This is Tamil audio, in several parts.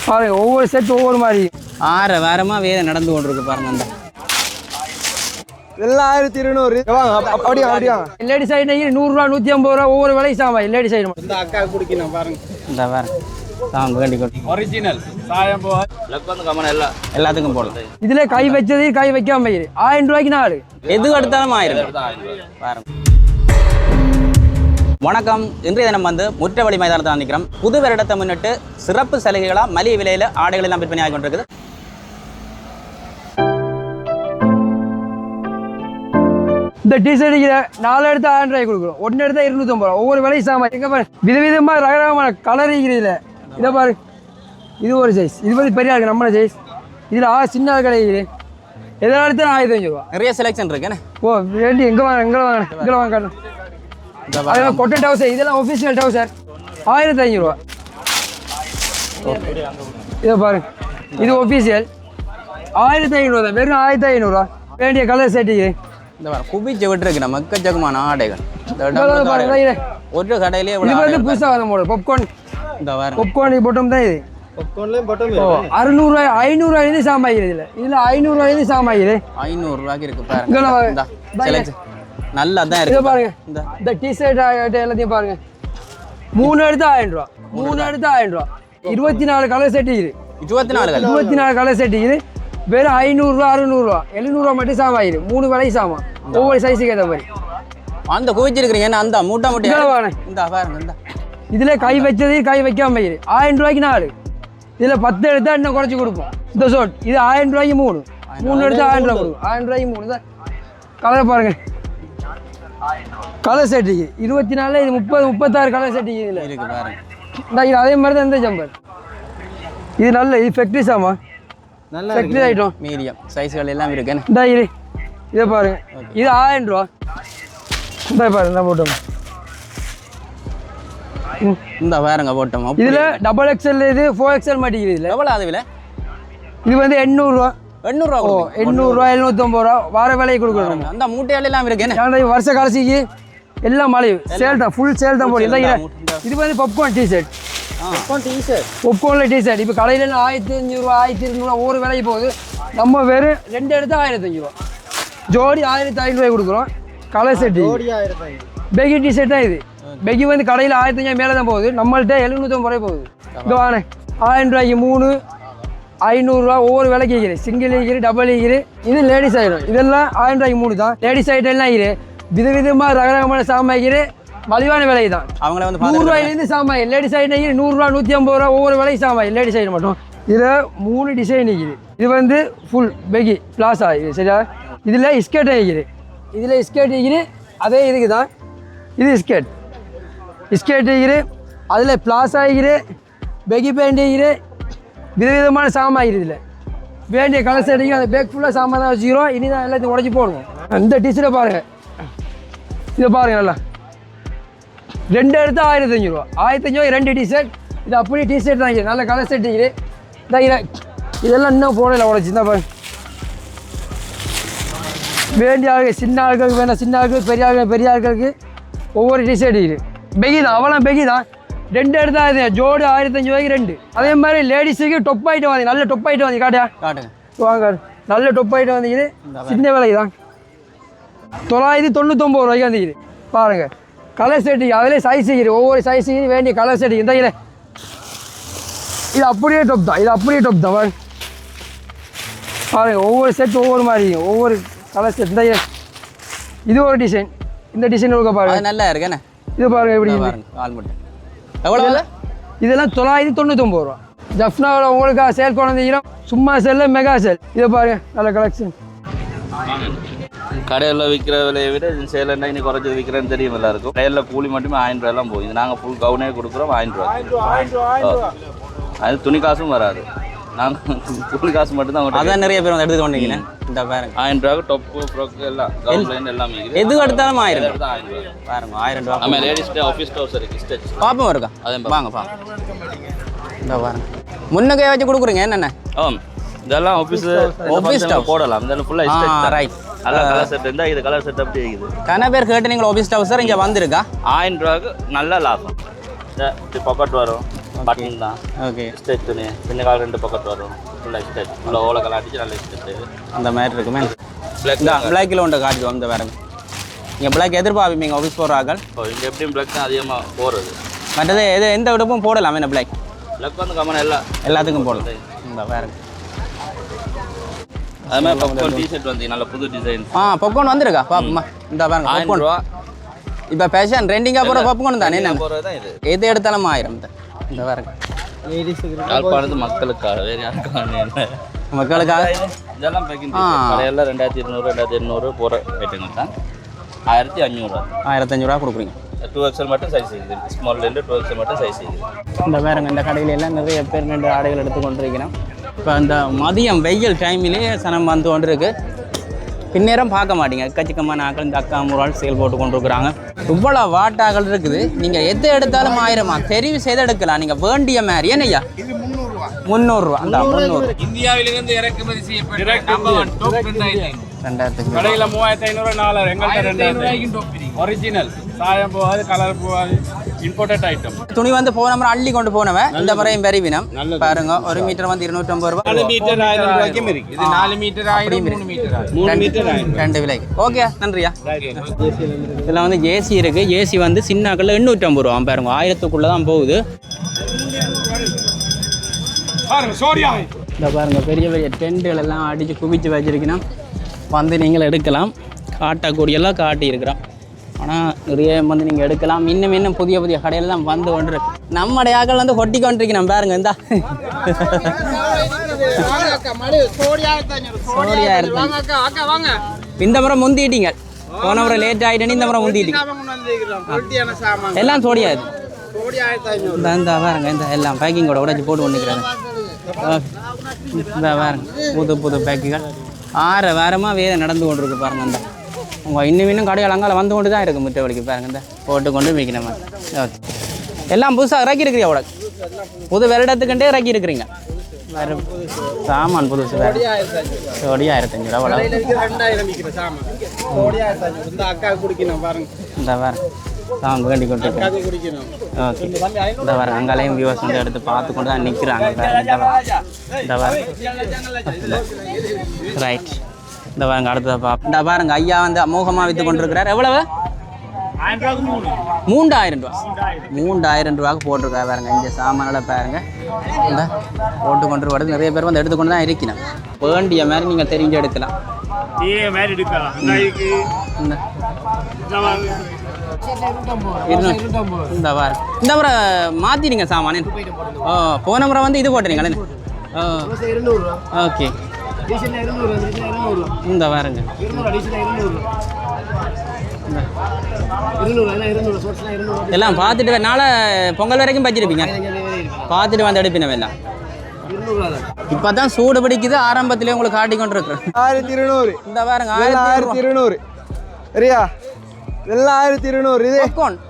பாருங்க ஒவ்வொரு செட் ஒவ்வொரு மாதிரி ஆற வாரமாக வேலை நடந்து கொண்டிருக்கு பாருங்க. அந்த எல்லாம் 1200 அப்படியா அப்படியா லேடி சைடு 100 ரூபா 150 ரூபா ஒவ்வொரு விலையும் சாமா லேடி சைடு இந்த அக்கா குடிக்கணும் பாருங்க. இந்த பாருங்க சாம் வேண்டி கொண்டு ஒரிஜினல் சாயம் போ லக் கமன எல்லாத்துக்கும் போடலாம். இதுல கை வச்சது கை வைக்காம 1000 ரூபாய்க்கு 4 எது எடுத்தாலும் 1000 பாருங்க. வணக்கம். இன்றைய தினம் முற்றவழி மைதானத்தில் நிற்கிறோம். புது வருடத்தை முன்னிட்டு சிறப்பு சலுகைகளாக மலிவு விலையில் ஆடைகள் எல்லாம் விற்பனை ஆகி கொண்டிருக்குது. இந்த டிஷர்ட் 4 எடுத்து 1000 ரூபாய் கொடுக்குறோம், 1 எடுத்தா 250 ரூபா ஒவ்வொரு விலையும் சாமா. எங்க பாரு விதவிதமா ரகரகமான கலர் இருக்குது. இதை பாரு இது ஒரு சைஸ், இது வந்து பெரிய இருக்கு நம்ம சைஸ். இதுல சின்ன கிடைக்குது. எதனால எடுத்து 1500 ரூபா நிறைய செலெக்ஷன் இருக்குன்னு. ஓ வேண்டி எங்க வாங்க இங்கே வாங்க அதெல்லாம் கொட்டன் டவுசர், இதெல்லாம் ஒஃபிஷியல் டவுசர் 1500 ரூபா. இதை பாருங்க இது ஒஃபிஷியல் 1500 தான், வெறும் 1500 ரூபா. வேண்டிய கலர் செட்டிக்கு இந்த குபிச்சு விட்டுருக்கு நம்ம எக்கச்சக்கமான ஆடைகள். ஒரு கடையிலேயே இது வந்து புதுசாக வந்த மாடல் பாப்கார்ன். இந்த வாரம் பாப்கார்ன் போட்டம் தான் இது. பாப்கார்ன்லயும் போட்டம் 600 ரூபாய் 500 ரூபாயிலேருந்து சாமாயிடுது. இதுல 500 ரூபாயிலேருந்து சாமாயிடுது. 500 ரூபாய்க்கு இருக்கு பாருங்க. நல்லா தான் இருக்கு. பாருங்க இந்த டிஷர்ட் எல்லாத்தையும் பாருங்க. 3 எடுத்து 1000 ரூபா, 3 எடுத்து 1000 ரூபா. 24 கலர் செட் இருக்குது. 24 கலர் செட் இருக்குது. வெறும் 500 ரூபா 600 ரூபா 700 ரூபா மட்டும் சாமாயிரு. 3 விலை சாமா ஒவ்வொரு சைஸுக்கு ஏற்ற மாதிரி. அந்த குவிச்சிருக்கிறீங்க அந்த மூட்டை மூட்டை இந்த பாருங்க. இந்த இதுல கை வச்சது கை வைக்காம 1000 ரூபாய்க்கு 4. இதுல 10 எடுத்தா இன்னும் குறைச்சி கொடுப்போம். இந்த ஷோட் இது 1000 ரூபாய்க்கு 3 எடுத்து 1000 ரூபா கொடுக்கும். 1000 ரூபாய்க்கு 3 தான். கலர் பாருங்க கலர் செட்டுக்கு 24 இது 36 கலர் செட்டுக்கு இதுல இருக்கு பாருங்க. இந்த அதே மாதிரி தான் இந்த ஜம்பர். இது நல்ல இது ஃபேக்டரி சாமா, நல்லா ஃபேக்டரி ஐட்டம். மீடியம் சைஸ்கள் எல்லாம் இருக்கு. இந்த இதை பாருங்க இது 1000 ரூபா. இந்த பாருங்க இந்த போட்டோம். இந்த பாருங்க போட்டோம். இதுல டபுள் எக்ஸ்எல் இது 4XL மாட்டிக்குது. இதுல எவ்வளோ அது விலை? இது வந்து 800 ரூபா. 800 ரூபா. 800 ரூபா 750 ரூபா வார விலையை கொடுக்குறோம். அந்த மூட்டையால எல்லாம் இருக்கு. வருஷ காலசிக்கு எல்லாம் மழை சேல் தான், ஃபுல் சேல் தான் போடுது. இது வந்து பாப்கார்ன் டிஷர்ட். பாப்கார்ன்ல டிஷர்ட் இப்போ கடையில 1500 ரூபா 1200 ரூபா ஒவ்வொரு விலைக்கு போகுது. நம்ம வெறும் 2 எடுத்து 1500 ரூபா, ஜோடி 1500 ரூபாய் கொடுக்குறோம். கலர் செட் பெகி டிஷர்ட் தான் இது. பெகி வந்து கடையில் 1500 மேலே தான் போகுது. நம்மள்கிட்ட 750 ரூபாய் போகுது. இங்கே வாங்க 1000 ரூபாய்க்கு 3 500 ரூபா ஒவ்வொரு விலைக்கு இருக்குது. சிங்கிள் இருக்குது, டபுள் இருக்குது. இது லேடிஸ் ஐட்டம். இதெல்லாம் 1000 ரூபாய்க்கு 3 தான். லேடிஸ் ஐட்டம் எல்லாம் இருக்குது. விதவிதமாக ரகரகமான சாமாய்க்கு மலிவான விலை தான். அவங்கள வந்து 100 ரூபாயிலேருந்து சாமாய். லேடிஸ் ஐட்டம் 100 ரூபா 150 ரூபா ஒவ்வொரு விலைக்கு சாமாய். லேடிஸ் ஐட்டம் மட்டும் இதில் 3 டிசைன் இருக்குது. இது வந்து ஃபுல் பெகி பிளாஸா இது சரியா. இதில் ஸ்கேட் இருக்குது. இதில் ஸ்கேட் இருக்குது. அதே இதுக்கு தான் இது ஸ்கேட் இருக்குது. அதில் பிளாஸா இருக்குது, பெகி பேண்ட் இருக்குது. விதவிதமான சாமான் இருக்குது. இதில் வேண்டிய கலர் செட்டிங்க அந்த பேக் ஃபுல்லாக சாமான் தான் வச்சுக்கிறோம். இனி தான் எல்லாத்தையும் உடச்சி போடுவோம். இந்த டிஷர்ட்டை பாருங்கள், இதை பாருங்கள் நல்லா 2 எடுத்து 1500 ரூபா. 1500 2 டிஷர்ட். இது அப்படியே டிஷர்ட் தான் இருக்குது. நல்ல கலர் செட் இருக்குது. இந்த இதெல்லாம் இன்னும் போடல உடச்சி தான் பாருங்க. வேண்டிய ஆளுக்கு சின்ன ஆட்களுக்கு வேண்டாம், சின்ன ஆட்களுக்கு பெரிய ஆட்களுக்கு ஒவ்வொரு டிஷர்ட் இருக்குது. பெகி தான், அவெல்லாம் பெகி தான். 2 எடுத்தா ஜோடு 1500 ரூபாய்க்கு 2. அதே மாதிரி லேடிஸுக்கு டொப் ஐட்டம் வந்து நல்ல டொப் ஐட்டம் வந்து காட்டுங்க வாங்க. நல்ல டொப் ஐட்டம் வந்துக்குது. சின்ன விலைக்கு தான் 999 ரூபாய்க்கு வந்துக்குது. பாருங்க கலர் செட்டுக்கு அதிலே சைஸ் இருக்குது. ஒவ்வொரு சைஸுக்கு வேண்டிய கலர் செட்டுக்கு இந்த இது அப்படியே டொப் தான். இது அப்படியே டொப் தான் பாருங்க. ஒவ்வொரு செட் ஒவ்வொரு மாதிரி ஒவ்வொரு கலர் செட். இந்த இது ஒரு டிசைன். இந்த டிசைன் இருக்க பாருங்க நல்லா இருக்குண்ணே. இது பாருங்க எப்படி எவ்வளோ? இதெல்லாம் 999 ரூபா. ஜஃப்னாவில் உங்களுக்கு சேல் கொண்டு சும்மா செல்ல மெகா சேல். இதை பாருங்க நல்ல கலெக்ஷன். கடையில் விற்கிற விலையை விட சேலன்னா இன்னும் குறைச்சி விற்கிறேன்னு தெரியும் எல்லாருக்கும். கடையில் கூலி மட்டுமே 1000 ரூபாயெல்லாம் போகுது. நாங்கள் ஃபுல் கவுனே கொடுக்குறோம் 1000 ரூபா. அது துணி காசும் வராது. நாங்கள் கூலி காசு மட்டும்தான். அதான் நிறைய பேர் வந்து எடுத்துட்டு வந்தீங்க. இந்த பாருங்க 1000 ரூபாய்க்கு டொப்பு ஃப்ராக் எல்லாம் கவுன்லைன் எல்லாமே எது எடுத்தாலும் 1000 ரூபா. பாருங்க 1000 ரூபா. நம்ம லேடிஸ் ஆஃபீஸ் டவுஸ் இருக்குது ஸ்டெச் பாப்போம் இருக்கா. அதே வாங்க இந்த பாருங்க முன்னக்கே வச்சு கொடுக்குறீங்க என்னென்ன. இதெல்லாம் ஆஃபீஸ் போடலாம். இதெல்லாம் ஃபுல்லாக ஸ்டெச் ரைட். நல்லா கலர் செட் இருந்தால் இது கலர் செட் அப்படி இருக்குது. கன பேர் கேட்டு நீங்கள் ஆஃபீஸ் டவுசர் இங்கே வந்திருக்கா. 1000 ரூபாய்க்கு நல்ல லாபம். இது பாக்கெட் வரும். பட்டன் தான் ஓகே ஸ்டெச் துணி பின்ன கால் 2 பக்கத்து வரும் ஃபுல்லாக ஸ்டெச் ஃபுல்லாக ஓலை கலர் அடிச்சு நல்ல ஸ்டெச் அந்த மாதிரி இருக்குமே பிளாக் பிளாக்கில் ஒன்று காட்டுவோம் இந்த பாருங்க நீங்கள் பிளாக் எதிர்பார்ப்பீங்க ஆஃபீஸ் போடுறார்கள் இங்கே எப்படியும் பிளாக் தான் அதிகமாக போகிறது மற்றது எந்த விடப்பும் போடலாம் என்ன பிளாக் பிளாக் வந்து கம்மன் எல்லாத்துக்கும் போடலாம் இந்த பாருங்க அது மாதிரி பக்கம் டிஷர்ட் வந்து நல்ல புது டிசைன் பொப்கார்ன் வந்துருக்கா பாப்பா இந்த பாருங்க 1000 பொப்கார்ன் ரூபா இப்போ ஃபேஷன் ட்ரெண்டிங்காக போகிற பொப்கார்ன் தானே என்ன போகிறது தான் இது எது எடுத்தாலும் 1000 இந்த பாருங்க யாழ்ப்பாணத்து மக்களுக்காக வேறு யாருக்காக மக்களுக்காக இதெல்லாம் பேக்கிங் கடையெல்லாம் 2200 2800 போகிற ஐட்டங்கள் தான் 1500 1500 கொடுக்குறீங்க 2XL மட்டும் சைஸ் இருக்குது ஸ்மால்லேருந்து 2XL மட்டும் சைஸ் இருக்குது இந்த பாருங்க இந்த கடையில எல்லாம் நிறைய பேர் 2 ஆடைகள் எடுத்து கொண்டிருக்கிறோம் இப்போ அந்த மதியம் வெயில் டைமிலே சனம் வந்து கொண்டு இருக்கு பின்னேரம் பார்க்க மாட்டீங்க எக்கச்சக்கமான ஆக்கள் இந்த அக்கா முறால் சேல் போட்டு கொண்டு இருக்கிறாங்க இவ்வளோ வாட்டாக்கள் இருக்குது நீங்கள் எது எடுத்தாலும் 1000 தெரிவு செய்து எடுக்கலாம் நீங்கள் வேண்டிய மாதிரி ஏனையா 300 அந்த 300 இந்தியாவிலிருந்து இறக்குமதி செய்யப்பட்ட கடையில் 3500 4 எங்கள்கிட்ட 2000 ஒரிஜினல் சாயம் போகாது கலர் போகாது இம்போர்ட்டட் ஐட்டம் துணி வந்து போன முறை அள்ளி கொண்டு போனவன் இந்த முறையும் பெரியவினம் பாருங்க 1 மீட்டர் வந்து 250 ரூபாய் 4 மீட்டர் 1000 ரூபாய்க்கும் இருக்கு இது 4 மீட்டர் 1000 3 மீட்டர் 3 மீட்டர் 1000 ரெண்டு விலை ஓகே நன்றியா இதில் வந்து ஏசி இருக்கு ஏசி வந்து சின்னாக்கள் 850 ரூபா பாருங்க 1000க்குள்ள தான் போகுது பாருங்க சோரியா இந்த பாருங்க பெரிய பெரிய டென்ட்டுகள் எல்லாம் அடித்து குவிச்சு வச்சிருக்கணும் வந்து நீங்கள் எடுக்கலாம் காட்டக்கூடியெல்லாம் காட்டி இருக்கிறோம் ஆனால் நிறைய வந்து நீங்கள் எடுக்கலாம் இன்னும் புதிய புதிய கடையில் தான் வந்து கொண்டு இருக்கு நம்முடைய ஆக்கள் வந்து கொட்டி கொண்டிருக்கணும் பாருங்க இந்த இந்த முறை முந்திட்டீங்க போன முறை லேட் ஆகிட்டேன்னு இந்த முறை முந்திட்டீங்க எல்லாம் சோடியாது இந்த பாருங்க இந்த எல்லாம் பேக்கிங்கோட உடைச்சி போட்டு கொண்டுக்கிறாங்க இந்த பாருங்க புது பேக்குகள் 6 வாரமாக வேலை நடந்து கொண்டு இருக்கு பாருங்க இந்த உங்கள் இன்னும் கடைகள் அங்கால வந்து கொண்டு தான் இருக்குது முட்டை வலிக்கு பாருங்க இந்த போட்டு கொண்டு வைக்கணும் எல்லாம் புதுசாக இறக்கி இருக்கிறீங்க அவ்வளோ புது வருடத்துக்குண்டே இறக்கி இருக்கிறீங்க வேறு சாமான் புதுசு வேறு 1500 ரூபா இந்த வேறு சாமான் வேண்டி கொண்டு ஓகே இந்த வேறு அங்காலையும் வியூவர்ஸ் வந்து எடுத்து பார்த்து கொண்டு தான் நிற்கிறாங்க இந்த வேறு ரைட் இந்த பாருங்க அடுத்ததை இந்த பாருங்க ஐயா வந்து அமோகமாக விற்று கொண்டு இருக்கிறார் எவ்வளவு 3000 ரூபா 3000 ரூபாய்க்கு போட்டிருக்காரு பாருங்க இந்த சாமானில் பாருங்க இந்த போட்டு கொண்டு வரது நிறைய பேர் வந்து எடுத்துக்கொண்டு தான் இருக்கணும் வேண்டிய மாதிரி நீங்கள் தெரிஞ்சு எடுக்கலாம் இந்த பாருங்க இந்த முறை மாற்றிடுங்க சாமானே போன முறை வந்து இது போட்டுறீங்களே ஓகே இந்த பாருங்க எல்லாம் பார்த்துட்டு நாளை பொங்கல் வரைக்கும் பச்சிருப்பீங்க பார்த்துட்டு வந்து எடுப்பினவ எல்லாம் இப்போ தான் சூடு பிடிக்குது ஆரம்பத்திலே உங்களுக்கு காட்டி கொண்டு இருக்கிறேன் 1200 இந்த பாருங்க 1200 சரியா இதெல்லாம் 1200 இது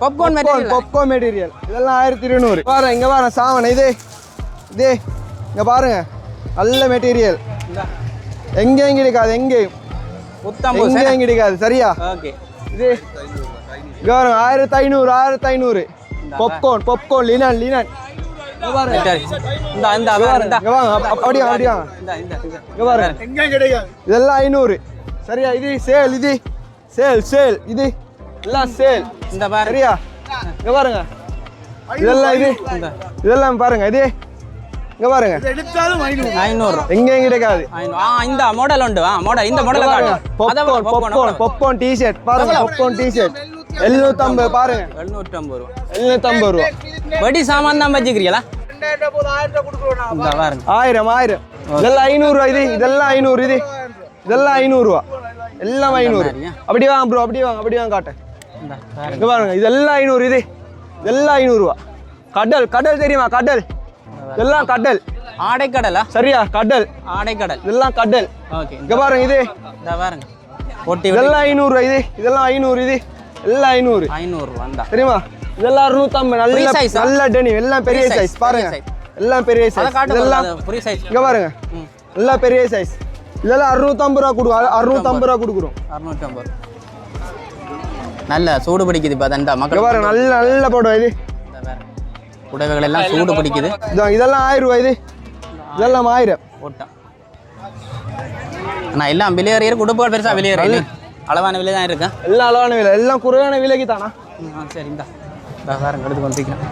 பாப்கார்ன் மெட்டீரியல் பாப்கார்ன் மெட்டீரியல் இதெல்லாம் 1200 பாருங்க இங்க பாருங்க சாவன இது இங்க பாருங்க நல்ல மெட்டீரியல் எங்கேயும் கிடைக்காது எங்கேயும் கிடைக்காது சரியா ஓகே இது இங்க பாருங்க 1500 பாப்கார்ன் லினன் இங்க பாருங்க இதெல்லாம் 500 சரியா இது சேல் இது எல்லாம் சேல் இந்த பாருங்க சரியா இங்க பாருங்க இதெல்லாம் பாருங்க இது இங்க பாருங்க 500 எங்கேயும் கிடைக்காது இந்த மாடல் உண்டு மாடல் இந்த மாடல் பாப்கார்ன் டி-ஷர்ட் பாருங்க பாப்கார்ன் டி-ஷர்ட் 750 பாருங்க 750 ரூபா வெடி சாமான் தான் வச்சுக்கிறீங்களா இந்த பாருங்க 1000 இதெல்லாம் 500 ரூபா இதெல்லாம் 500 இதெல்லாம் 500 ரூபா எல்லாம் 500 அப்படி வாங்க ப்ரோ அப்படி வாங்க காட்டேன் இங்க பாருங்க இதெல்லாம் 500 இதெல்லாம் 500 ரூபா கடல் தெரியுமா கடல் இதெல்லாம் கடல் ஆடைக்கடலா சரியா கடல் ஆடைக்கடல் இதெல்லாம் கடல் ஓகே இங்க பாருங்க இந்த பாருங்க ஒட்டி இதெல்லாம் 500 ரூபா இதெல்லாம் 500 எல்லாம் 500 ரூபா அந்த தெரியுமா இதெல்லாம் 650 நல்ல டெனிம் எல்லாம் பெரிய சைஸ் பாருங்க எல்லாம் பெரிய சைஸ் இதெல்லாம் பெரிய சைஸ் இங்க பாருங்க எல்லாம் பெரிய சைஸ் இதெல்லாம் 650 ரூபா கொடுக்கும் 650 ரூபா கொடுக்குறோம் 650 நல்ல சூடு பிடிக்குது இப்ப தண்டா மக்கள் பாருங்க நல்ல போடுவா இது புடவைகள் எல்லாம் சூடு பிடிக்குது. இதெல்லாம் 1000 ரூபாய். இதெல்லாம் 1000 ஓட்டம். ஆனால் எல்லாம் விலையேறிய உடுப்புகள் பெருசாக விலையேறிய அளவான விலை தான் இருக்கா? எல்லாம் அளவான விலை, எல்லாம் குறைவான விலைக்கு தானா? சரி, இந்த வேறு எடுத்து கொண்டிருக்கிறேன்.